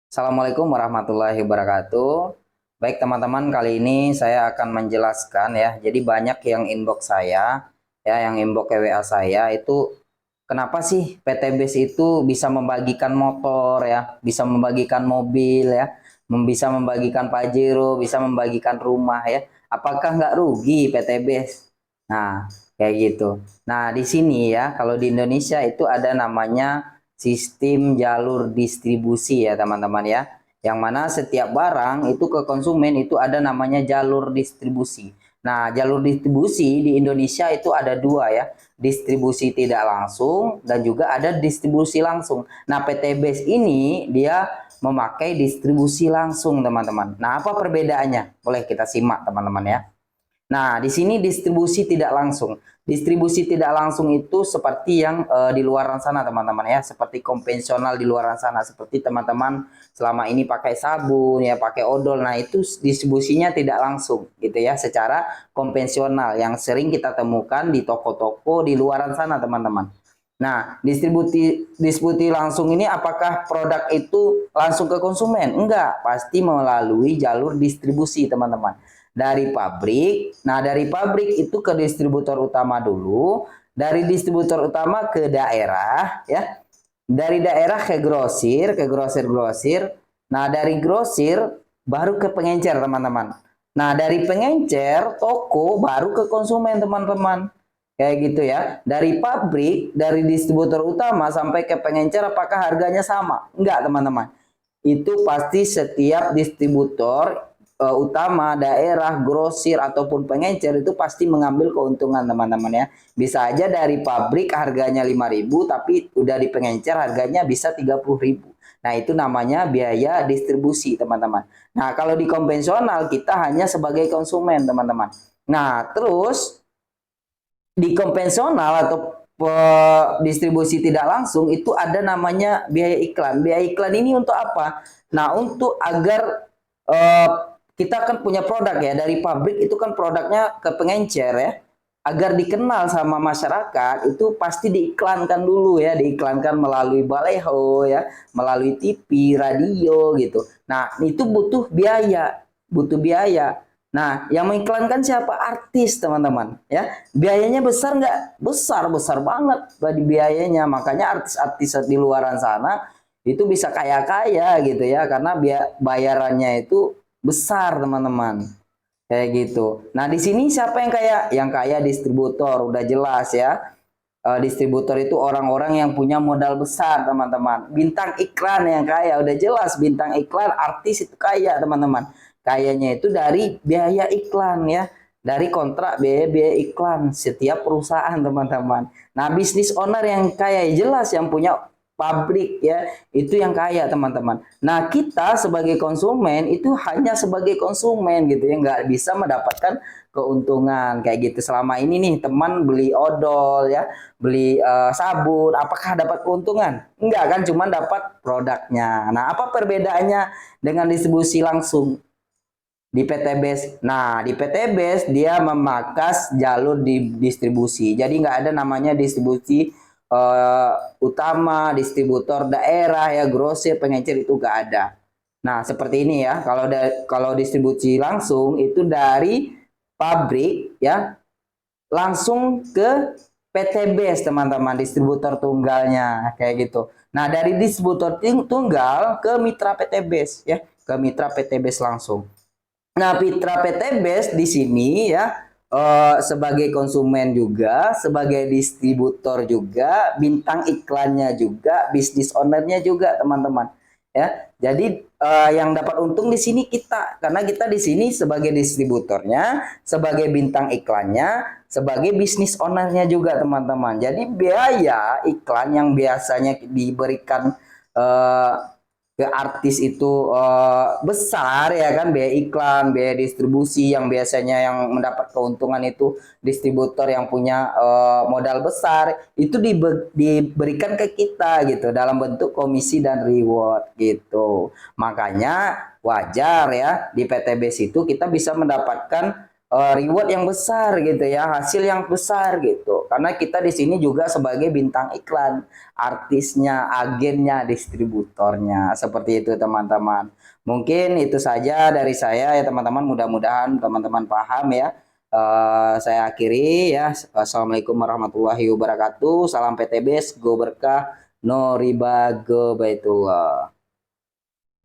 Assalamualaikum warahmatullahi wabarakatuh. Baik teman-teman, kali ini saya akan menjelaskan ya. Jadi banyak yang inbox saya, ya, yang inbox ke WA saya itu kenapa sih PT BES itu bisa membagikan motor ya, bisa membagikan mobil ya, bisa membagikan Pajero, bisa membagikan rumah ya. Apakah nggak rugi PT BES? Nah, kayak gitu. Nah, di sini ya, kalau di Indonesia itu ada namanya sistem jalur distribusi ya teman-teman ya. Yang mana setiap barang itu ke konsumen itu ada namanya jalur distribusi. Nah, jalur distribusi di Indonesia itu ada dua ya, distribusi tidak langsung dan juga ada distribusi langsung. Nah, PT BES ini dia memakai distribusi langsung teman-teman. Nah, apa perbedaannya? Boleh kita simak teman-teman ya. Nah, di sini distribusi tidak langsung. Distribusi tidak langsung itu seperti yang di luar sana teman-teman ya, seperti konvensional di luar sana, seperti teman-teman selama ini pakai sabun ya, pakai odol. Nah, itu distribusinya tidak langsung gitu ya, secara konvensional yang sering kita temukan di toko-toko di luar sana teman-teman. Nah, distribusi langsung ini apakah produk itu langsung ke konsumen? Enggak, pasti melalui jalur distribusi teman-teman dari pabrik. Nah, dari pabrik itu ke distributor utama dulu, dari distributor utama ke daerah ya. Dari daerah ke grosir, ke grosir-grosir. Nah, dari grosir baru ke pengencer, teman-teman. Nah, dari pengencer toko baru ke konsumen, teman-teman. Kayak gitu ya. Dari pabrik, dari distributor utama sampai ke pengencer apakah harganya sama? Enggak, teman-teman. Itu pasti setiap distributor utama, daerah, grosir ataupun pengencer itu pasti mengambil keuntungan teman-teman ya. Bisa aja dari pabrik harganya 5.000 tapi udah di pengencer harganya bisa 30.000. Nah, itu namanya biaya distribusi, teman-teman. Nah, kalau di konvensional kita hanya sebagai konsumen, teman-teman. Nah, terus di konvensional atau distribusi tidak langsung itu ada namanya biaya iklan. Biaya iklan ini untuk apa? Nah, untuk agar eh, kita kan punya produk ya dari pabrik itu kan produknya ke pengencer ya. Agar dikenal sama masyarakat itu pasti diiklankan dulu ya, diiklankan melalui baleho ya, melalui TV, radio gitu. Nah, itu butuh biaya, butuh biaya. Nah, yang mengiklankan siapa? Artis, teman-teman. Ya, biayanya besar nggak? Besar, besar banget bagi biayanya. Makanya artis-artis di luaran sana itu bisa kaya-kaya gitu ya, karena bayarannya itu besar, teman-teman. Kayak gitu. Nah, di sini siapa yang kaya? Yang kaya distributor, udah jelas ya. Distributor itu orang-orang yang punya modal besar, teman-teman. Bintang iklan yang kaya, udah jelas bintang iklan, artis itu kaya, teman-teman. Kayanya itu dari biaya iklan ya, dari kontrak biaya-biaya iklan setiap perusahaan, teman-teman. Nah, bisnis owner yang kaya jelas yang punya pabrik ya, itu yang kaya, teman-teman. Nah, kita sebagai konsumen itu hanya sebagai konsumen gitu ya, nggak bisa mendapatkan keuntungan kayak gitu. Selama ini nih teman beli odol ya, beli sabun, apakah dapat keuntungan? Enggak kan, cuma dapat produknya. Nah, apa perbedaannya dengan distribusi langsung di PT BES? Nah, di PT BES dia memakas jalur di distribusi. Jadi nggak ada namanya distribusi utama, distributor daerah ya, grosir, pengecer itu nggak ada. Nah, seperti ini ya. Kalau distribusi langsung itu dari pabrik ya langsung ke PT BES, teman-teman, distributor tunggalnya kayak gitu. Nah, dari distributor tunggal ke mitra PT BES ya, ke mitra PT BES langsung. Nah, mitra PT BES di sini ya sebagai konsumen juga, sebagai distributor juga, bintang iklannya juga, bisnis ownernya juga, teman-teman. Ya, jadi yang dapat untung di sini kita, karena kita di sini sebagai distributornya, sebagai bintang iklannya, sebagai bisnis ownernya juga, teman-teman. Jadi biaya iklan yang biasanya diberikan eh, ke artis itu besar ya kan, biaya iklan, biaya distribusi yang biasanya yang mendapat keuntungan itu distributor yang punya modal besar itu diberikan ke kita gitu dalam bentuk komisi dan reward gitu. Makanya wajar ya di PTBS itu kita bisa mendapatkan reward yang besar gitu ya, hasil yang besar gitu. Karena kita di sini juga sebagai bintang iklan, artisnya, agennya, distributornya, seperti itu teman-teman. Mungkin itu saja dari saya ya teman-teman. Mudah-mudahan teman-teman paham ya. Saya akhiri ya. Assalamualaikum warahmatullahi wabarakatuh. Salam PTBS, go berkah, no riba, go baitullah.